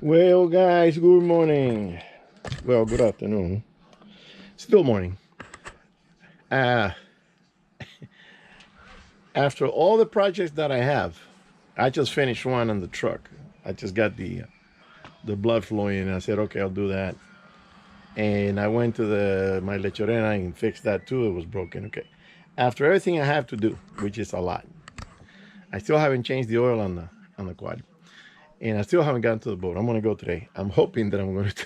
Well, guys, good morning. Well, good afternoon. Still morning. Uh, After all the projects that I have, I just finished one on the truck. I just got the blood flowing, and I said, okay, I'll do that. And I went to the my lechorena and fixed that too. It was broken. Okay. After everything I have to do, which is a lot, I still haven't changed the oil on the quad, and I still haven't gotten to the boat. I'm gonna go today. I'm hoping that I'm going to.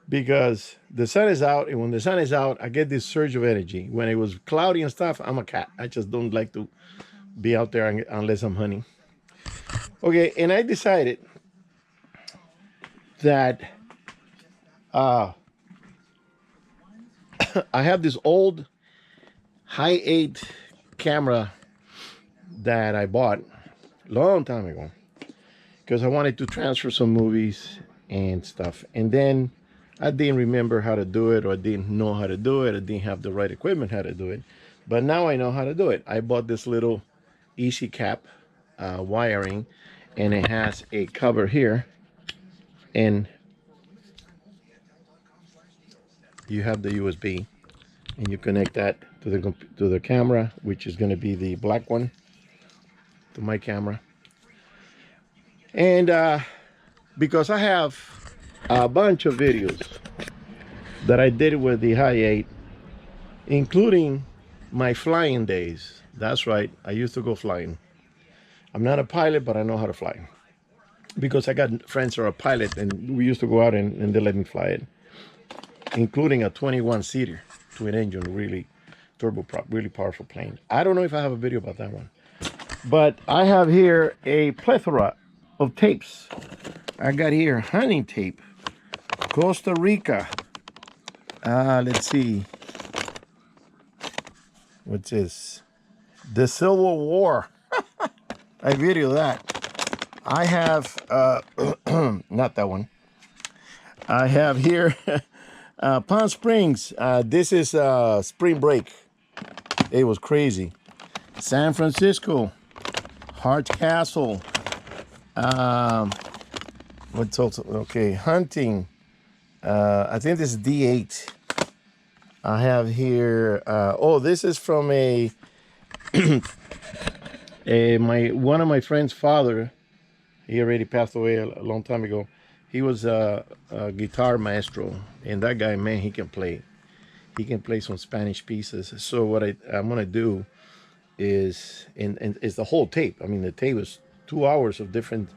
Because the sun is out, and when the sun is out, I get this surge of energy. When it was cloudy and stuff, I'm a cat. I just don't like to be out there unless I'm hunting. Okay, and I decided that uh, I have this old Hi8 camera that I bought a long time ago because I wanted to transfer some movies and stuff. And then I didn't remember how to do it, or I didn't know how to do it. I didn't have the right equipment how to do it. But now I know how to do it. I bought this little easy cap wiring, and it has a cover here, and you have the USB, and you connect that to the camera, which is going to be the black one, to my camera. And because I have a bunch of videos that I did with the Hi8, including my flying days. That's right, I used to go flying. I'm not a pilot, but I know how to fly because I got friends who are a pilot, and we used to go out and they let me fly it, including a 21-seater twin engine, really turboprop, really powerful plane. I don't know if I have a video about that one, but I have here a plethora of tapes. I got here hunting tape, Costa Rica. Let's see. What's this? The Civil War. I video that. I have, not that one. I have here Palm Springs. This is spring break. It was crazy. San Francisco, Hart Castle. What's also, okay, hunting. I think this is D8. I have here, oh, this is from one of my friend's father. He already passed away a long time ago. He was a guitar maestro, and that guy, man, he can play. He can play some Spanish pieces. So what I'm gonna do is, and it's the whole tape. I mean, the tape is 2 hours of different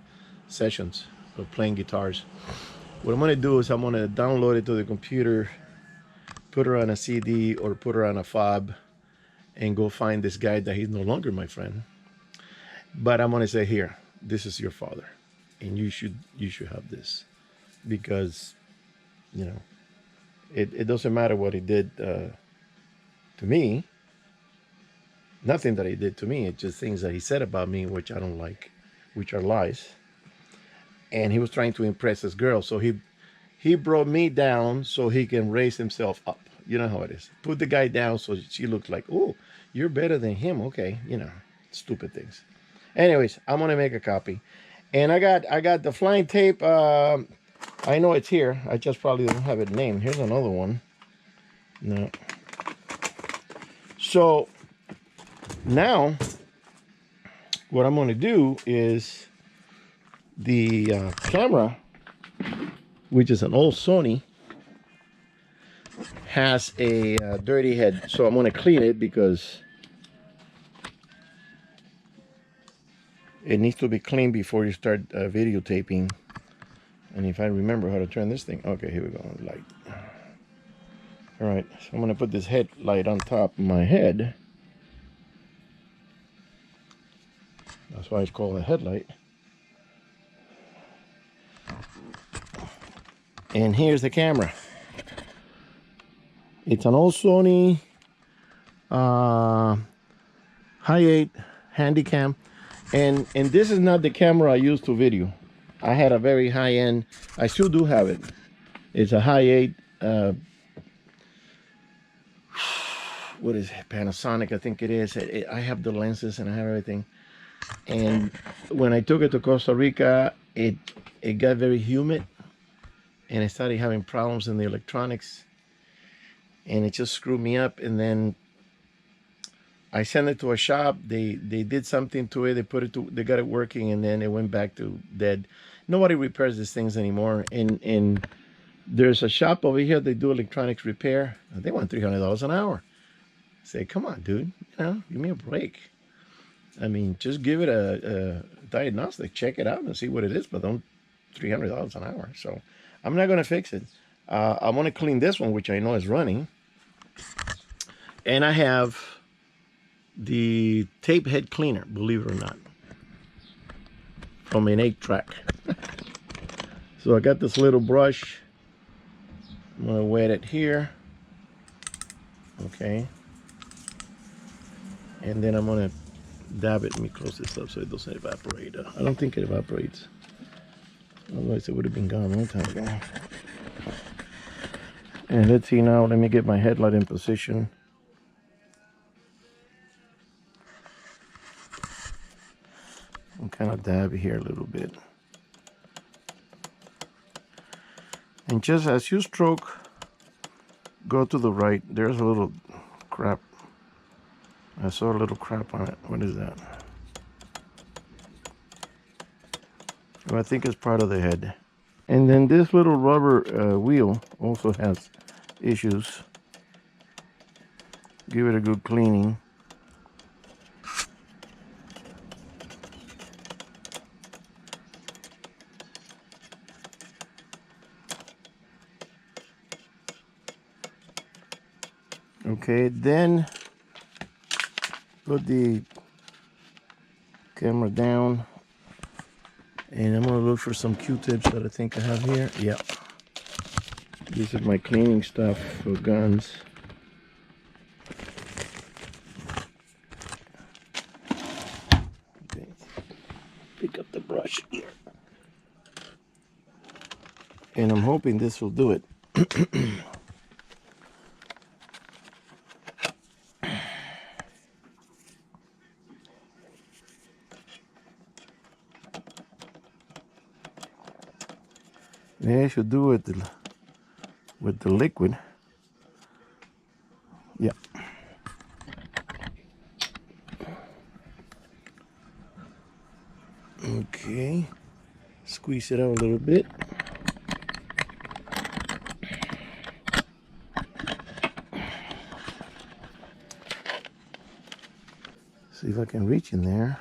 sessions of playing guitars. What I'm gonna do is I'm gonna download it to the computer, put her on a CD or put her on a fob, and go find this guy that he's no longer my friend. But I'm gonna say, here, this is your father, and you should have this, because you know it doesn't matter what he did to me. Nothing that he did to me. It's just things that he said about me which I don't like, which are lies. And he was trying to impress this girl, so he brought me down so he can raise himself up. You know how it is. Put the guy down so she looks like, oh, you're better than him. Okay, you know, stupid things. Anyways, I'm gonna make a copy, and I got the flying tape. I know it's here. I just probably don't have it named. Here's another one. No. So now, what I'm gonna do is the camera, which is an old Sony, has a dirty head. So I'm gonna clean it because it needs to be cleaned before you start videotaping. And if I remember how to turn this thing, okay, here we go, light. All right, so I'm gonna put this headlight on top of my head. That's why it's called a headlight. And here's the camera. It's an old Sony Hi8 Handycam. And this is not the camera I used to video. I had a very high-end, I still do have it. It's a Hi8, what is it, Panasonic, I think it is. I have the lenses and I have everything. And when I took it to Costa Rica, it it got very humid, and I started having problems in the electronics, and it just screwed me up. And then I sent it to a shop. They did something to it. They got it working, and then it went back to dead. Nobody repairs these things anymore. And there's a shop over here. They do electronics repair. They want $300 an hour. I say, come on, dude. Give me a break. I mean, just give it a diagnostic, check it out, and see what it is. But don't $300 an hour. So I'm not gonna fix it. I want to clean this one, which I know is running, and I have the tape head cleaner, believe it or not, from an 8-track. So I got this little brush. I'm gonna wet it here. Okay. And then I'm gonna dab it. Let me close this up so it doesn't evaporate. I don't think it evaporates. Otherwise it would have been gone a long time ago. And let's see now, let me get my headlight in position. I'm kind of dab here a little bit. And just as you stroke, go to the right. There's a little crap. I saw a little crap on it. What is that? Well, I think it's part of the head. And then this little rubber wheel also has issues. Give it a good cleaning. Okay, then put the camera down, and I'm gonna look for some Q-tips that I think I have here. Yeah, this is my cleaning stuff for guns. Okay. Pick up the brush here, and I'm hoping this will do it. Yeah, I should do it with the liquid. Yeah. Okay. Squeeze it out a little bit. See if I can reach in there.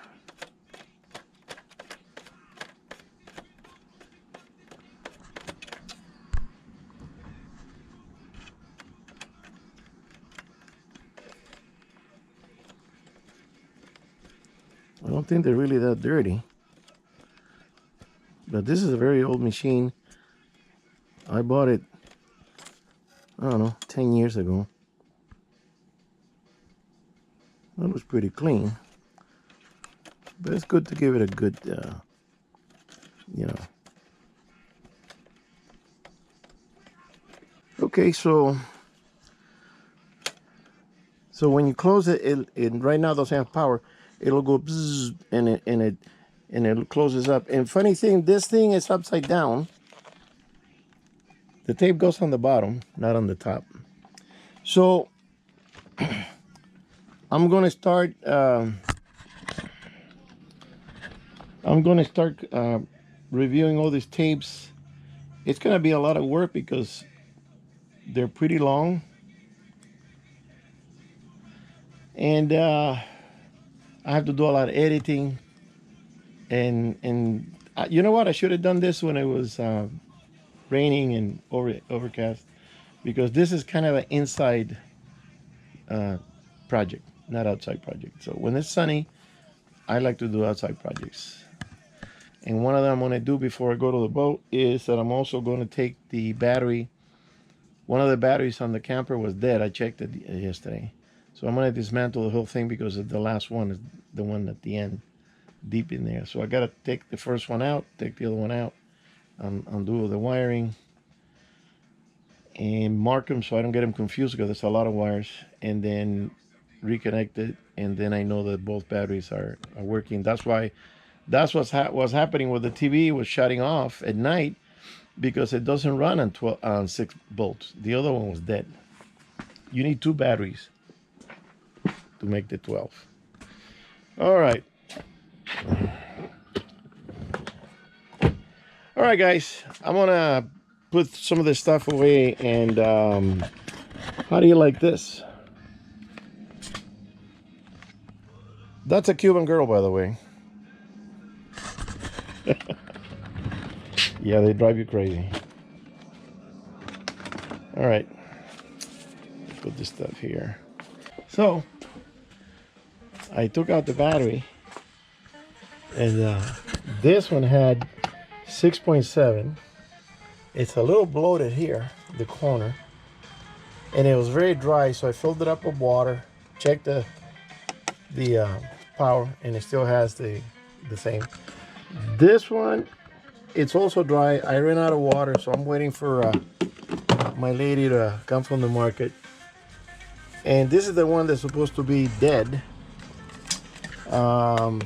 I don't think they're really that dirty. But this is a very old machine. I bought it, I don't know, 10 years ago. It was pretty clean. But it's good to give it a good, you know. Okay, so when you close it, it right now doesn't have power. It'll go bzzz, and it closes up. And funny thing, this thing is upside down. The tape goes on the bottom, not on the top. So I'm gonna start. Reviewing all these tapes. It's gonna be a lot of work because they're pretty long, and I have to do a lot of editing. And you know what? I should have done this when it was raining and overcast, because this is kind of an inside project, not outside project. So when it's sunny, I like to do outside projects. And one of them I'm going to do before I go to the boat is that I'm also going to take the battery. One of the batteries on the camper was dead. I checked it yesterday. So I'm going to dismantle the whole thing, because the last one is the one at the end, deep in there. So I got to take the first one out, take the other one out, undo the wiring, and mark them so I don't get them confused, because there's a lot of wires, and then reconnect it, and then I know that both batteries are working. That's why That's what's happening with the TV. It was shutting off at night because it doesn't run on 6 volts. The other one was dead. You need 2 batteries to make the 12. All right. All right, guys. I'm gonna put some of this stuff away. And how do you like this? That's a Cuban girl, by the way. Yeah, they drive you crazy. All right, put this stuff here. So I took out the battery, and this one had 6.7. It's a little bloated here, the corner, and it was very dry, so I filled it up with water, checked the power, and it still has the same. This one, it's also dry. I ran out of water, so I'm waiting for my lady to come from the market. And this is the one that's supposed to be dead. Let's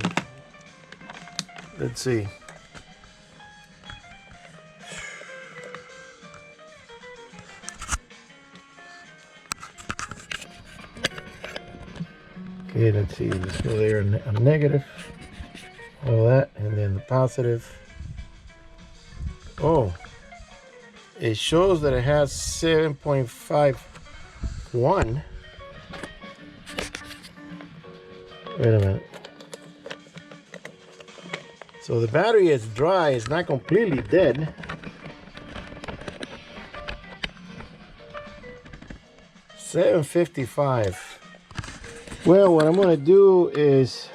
see. Okay, let's see. Let's go there. A negative. All that, and then the positive. Oh, it shows that it has 7.51. Wait a minute. So the battery is dry. It's not completely dead. $7.55. Well, what I'm going to do is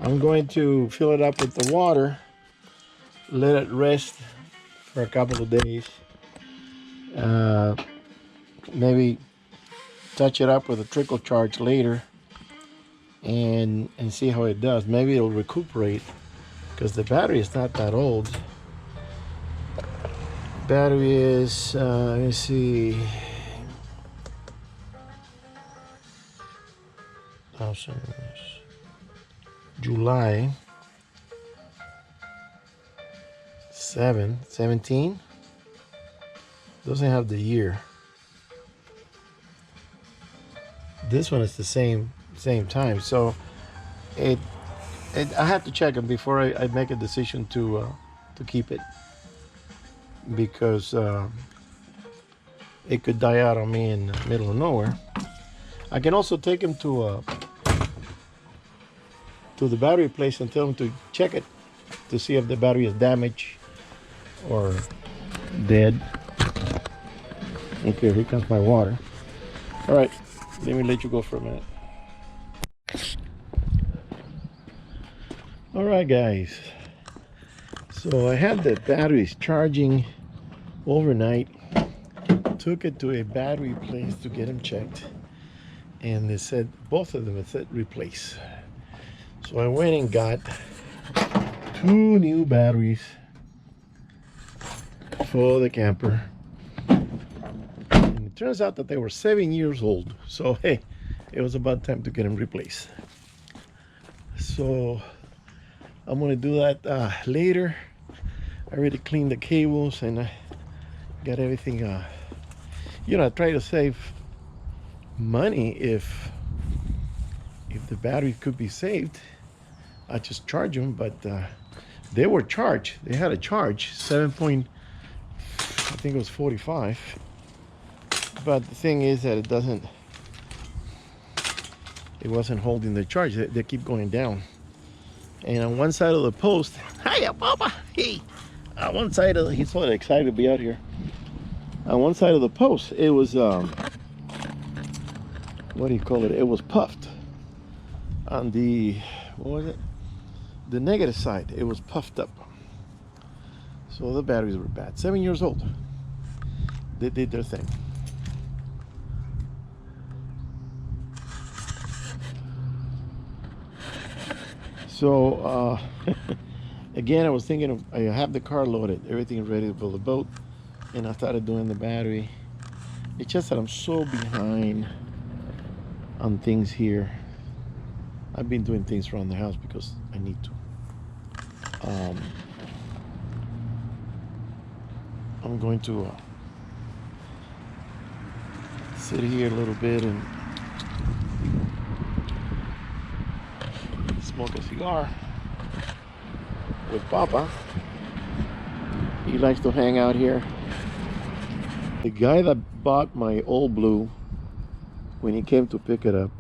I'm going to fill it up with the water, let it rest for a couple of days, maybe touch it up with a trickle charge later, and see how it does. Maybe it'll recuperate, because the battery is not that old. Battery is let me see, July 17. Doesn't have the year. This one is the same time, so I have to check it before I make a decision to keep it, because it could die out on me in the middle of nowhere. I can also take him to the battery place and tell them to check it to see if the battery is damaged or dead. Okay, here comes my water. All right, let me let you go for a minute. All right, guys. So I had the batteries charging overnight. Took it to a battery place to get them checked, and they said, both of them, it said replace. So I went and got 2 new batteries for the camper, and it turns out that they were 7 years old. So hey, it was about time to get them replaced. So I'm gonna do that later. I already cleaned the cables and I got everything. You know, I try to save money. If the battery could be saved, I just charge them. But they were charged. They had a charge 7 point, I think it was 45. But the thing is that it wasn't holding the charge. They keep going down. And on one side of the post, hiya, Papa, hey. On one side of he's so excited to be out here. On one side of the post, it was what do you call it? It was puffed. On the, what was it? The negative side, it was puffed up. So the batteries were bad. 7 years old. They did their thing. So again, I was thinking of, I have the car loaded, everything ready to build a boat, and I started doing the battery. It's just that I'm so behind on things here. I've been doing things around the house because I need to. Um, I'm going to sit here a little bit and smoke a cigar with Papa. He likes to hang out here. The guy that bought my old blue, when he came to pick it up,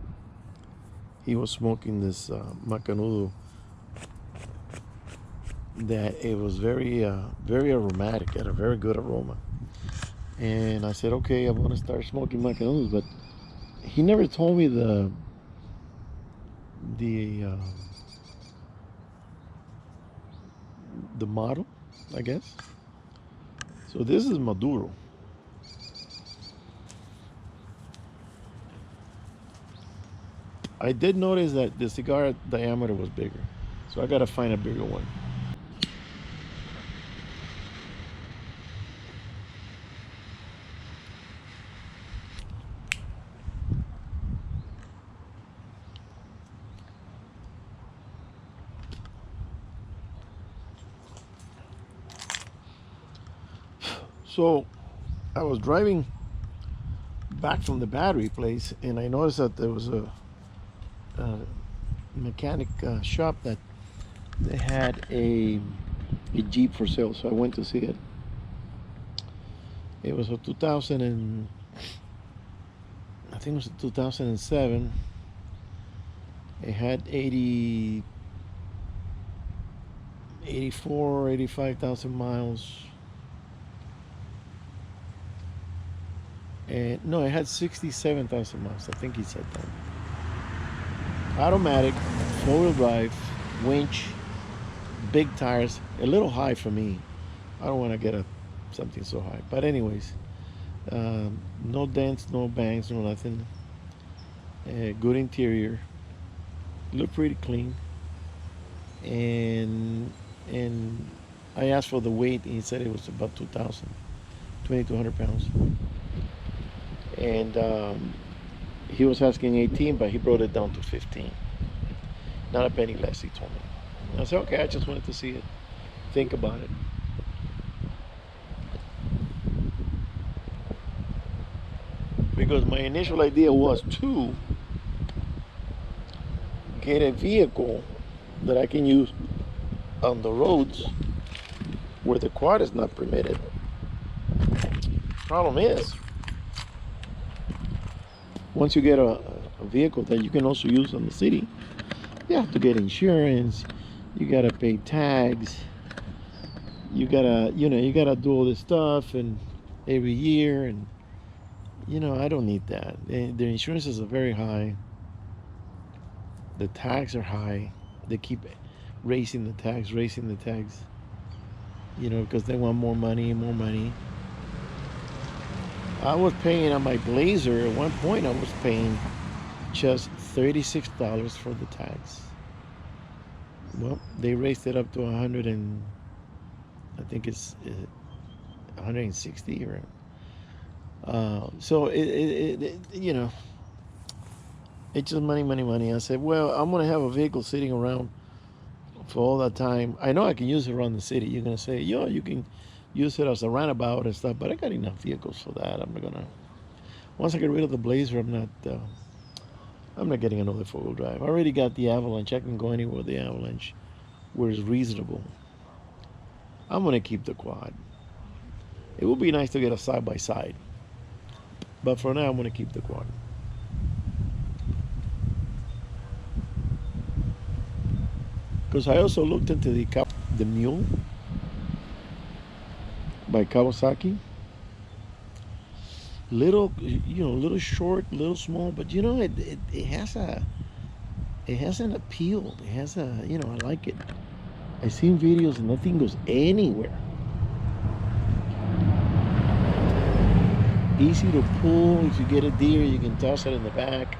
he was smoking this Macanudo that it was very aromatic, had a very good aroma. And I said, okay, I want to start smoking Macanudos, but he never told me the model, I guess. So this is Maduro. I did notice that the cigar diameter was bigger, so I gotta find a bigger one. So I was driving back from the battery place, and I noticed that there was a mechanic shop that they had a Jeep for sale. So I went to see it. It was a 2000 and I think it was a 2007. It had 85,000 miles. And no, it had 67,000 miles. I think he said that. Automatic, four-wheel drive, winch, big tires. A little high for me. I don't want to get something so high. But anyways, no dents, no bangs, no nothing. Good interior. Look pretty clean. And I asked for the weight, and he said it was about 2,200 pounds. And he was asking 18, but he brought it down to 15. Not a penny less, he told me. And I said, okay, I just wanted to see it. Think about it. Because my initial idea was to get a vehicle that I can use on the roads where the quad is not permitted. Problem is, once you get a vehicle that you can also use on the city, you have to get insurance, you gotta pay tags, you gotta do all this stuff and every year, and I don't need that. The insurances are very high, the tags are high, they keep raising the tags, because they want more money. I was paying on my Blazer, at one point I was paying just $36 for the tags. Well, they raised it up to 100 and I think it's 160 or so it's just money. I said, well, I'm gonna have a vehicle sitting around for all that time. I know I can use it around the city. You're gonna say, you can use it as a roundabout and stuff, but I got enough vehicles for that. I'm not gonna. Once I get rid of the Blazer, I'm not getting another four-wheel drive. I already got the Avalanche. I can go anywhere with the Avalanche, where it's reasonable. I'm gonna keep the quad. It would be nice to get a side-by-side, but for now, I'm gonna keep the quad. Because I also looked into the Mule by Kawasaki. Little short, little small, but it has an appeal. It has I like it. I've seen videos and that thing goes anywhere. Easy to pull. If you get a deer, you can toss it in the back.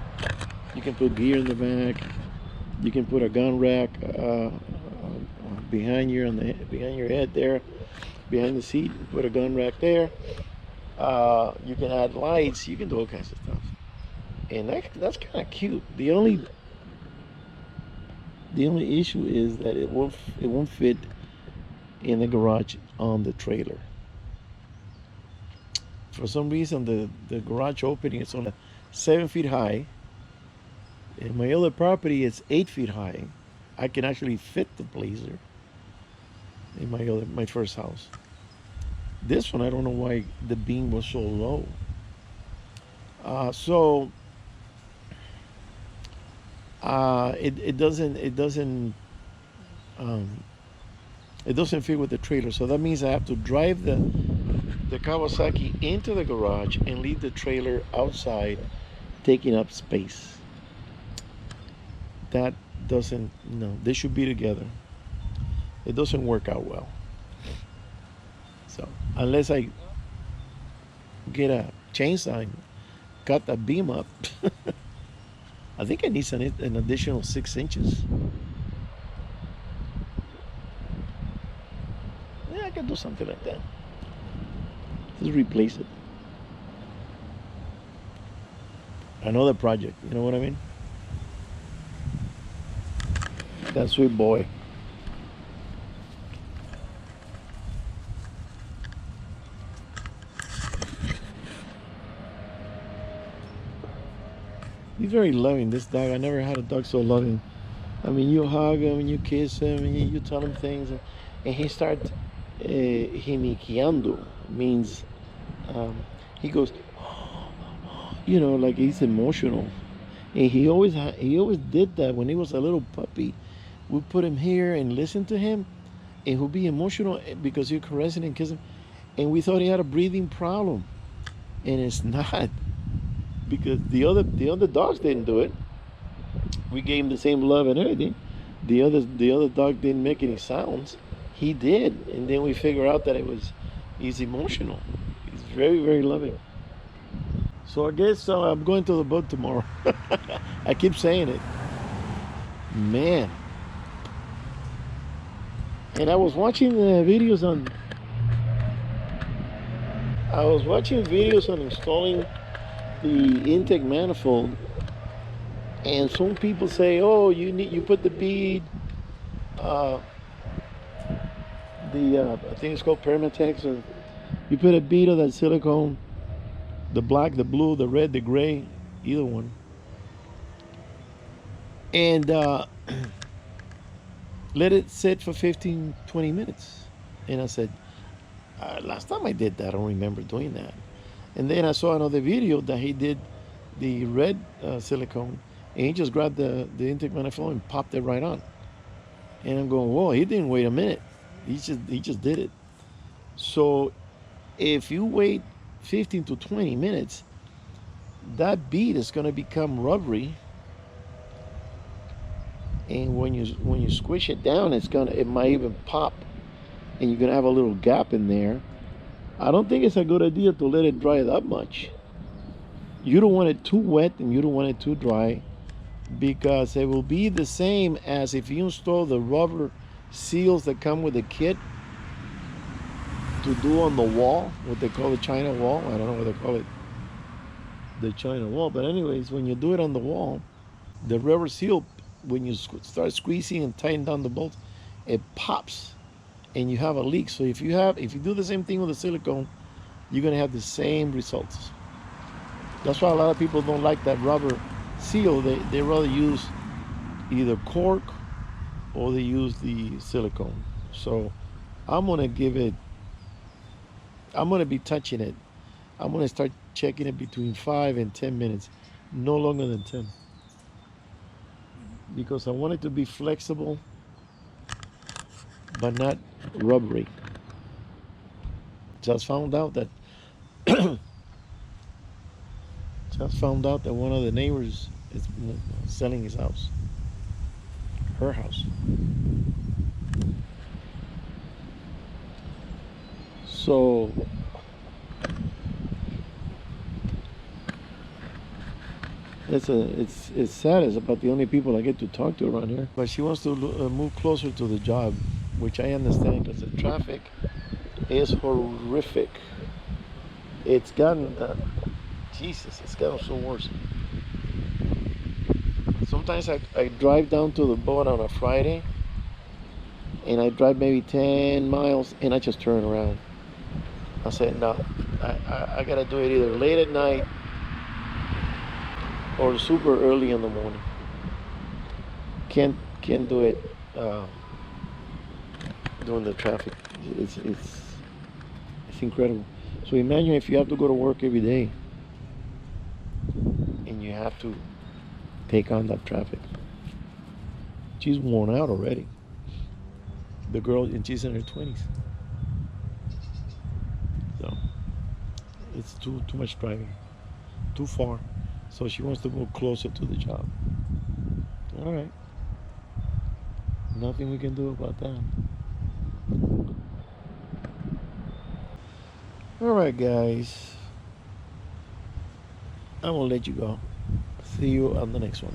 You can put gear in the back. You can put a gun rack behind your head there, behind the seat. Put a gun rack there. You can add lights. You can do all kinds of stuff, and that's kind of cute. The only issue is that it won't fit in the garage on the trailer. For some reason, the garage opening is only 7 feet high. And my other property is 8 feet high. I can actually fit the Blazer in my first house. This one, I don't know why the beam was so low. It doesn't fit with the trailer. So that means I have to drive the Kawasaki into the garage and leave the trailer outside, taking up space. That doesn't, no, they should be together. It doesn't work out well. So unless I get a chainsaw and cut that beam up, I think I need an additional 6 inches. Yeah, I can do something like that. Just replace it. Another project, you know what I mean? That sweet boy. He's very loving, this dog. I never had a dog so loving. I mean, you hug him and you kiss him and you tell him things, and he starts hinikiando, means he goes, you know, like he's emotional. And he always did that when he was a little puppy. We put him here and listen to him, and he'll be emotional because you're caressing and kissing. And we thought he had a breathing problem, and it's not, because the other dogs didn't do it. We gave him the same love and everything. The other dog didn't make any sounds. He did, and then we figured out that he's emotional. He's very, very loving. So I guess I'm going to the boat tomorrow. I keep saying it, man. And I was watching videos on installing the intake manifold, and some people say, oh, you put the bead, I think it's called Permatex, or you put a bead of that silicone, the black, the blue, the red, the gray, either one, and let it sit for 15-20 minutes. And I said, last time I did that, I don't remember doing that. And then I saw another video that he did the red silicone, and he just grabbed the intake manifold and popped it right on. And I'm going, whoa, he didn't wait a minute. He just did it. So if you wait 15 to 20 minutes, that bead is going to become rubbery. And when you squish it down, it might even pop, and you're gonna have a little gap in there. I don't think it's a good idea to let it dry that much. You don't want it too wet and you don't want it too dry, because it will be the same as if you install the rubber seals that come with the kit to do on the wall, what they call the China wall. I don't know what they call it, the China wall, but anyways, when you do it on the wall, the rubber seal, when you start squeezing and tighten down the bolts, it pops and you have a leak. So if you do the same thing with the silicone, you're gonna have the same results. That's why a lot of people don't like that rubber seal. They rather use either cork or they use the silicone. So I'm gonna be touching it. I'm gonna start checking it between 5 and 10 minutes, no longer than 10. Because I want it to be flexible but not rubbery. Just found out that one of the neighbors is selling his house, her house. So it's sad. It's about the only people I get to talk to around here. But she wants to move closer to the job, which I understand, because the traffic is horrific. It's gotten it's gotten so worse. Sometimes I drive down to the boat on a Friday, and I drive maybe 10 miles and I just turn around. I said, no, I gotta do it either late at night or super early in the morning. Can't do it during the traffic. It's incredible. So imagine if you have to go to work every day and you have to take on that traffic. She's worn out already. The girl, and she's in her 20s. So it's too much driving, too far. So she wants to move closer to the job. All right. Nothing we can do about that. All right, guys. I'm gonna let you go. See you on the next one.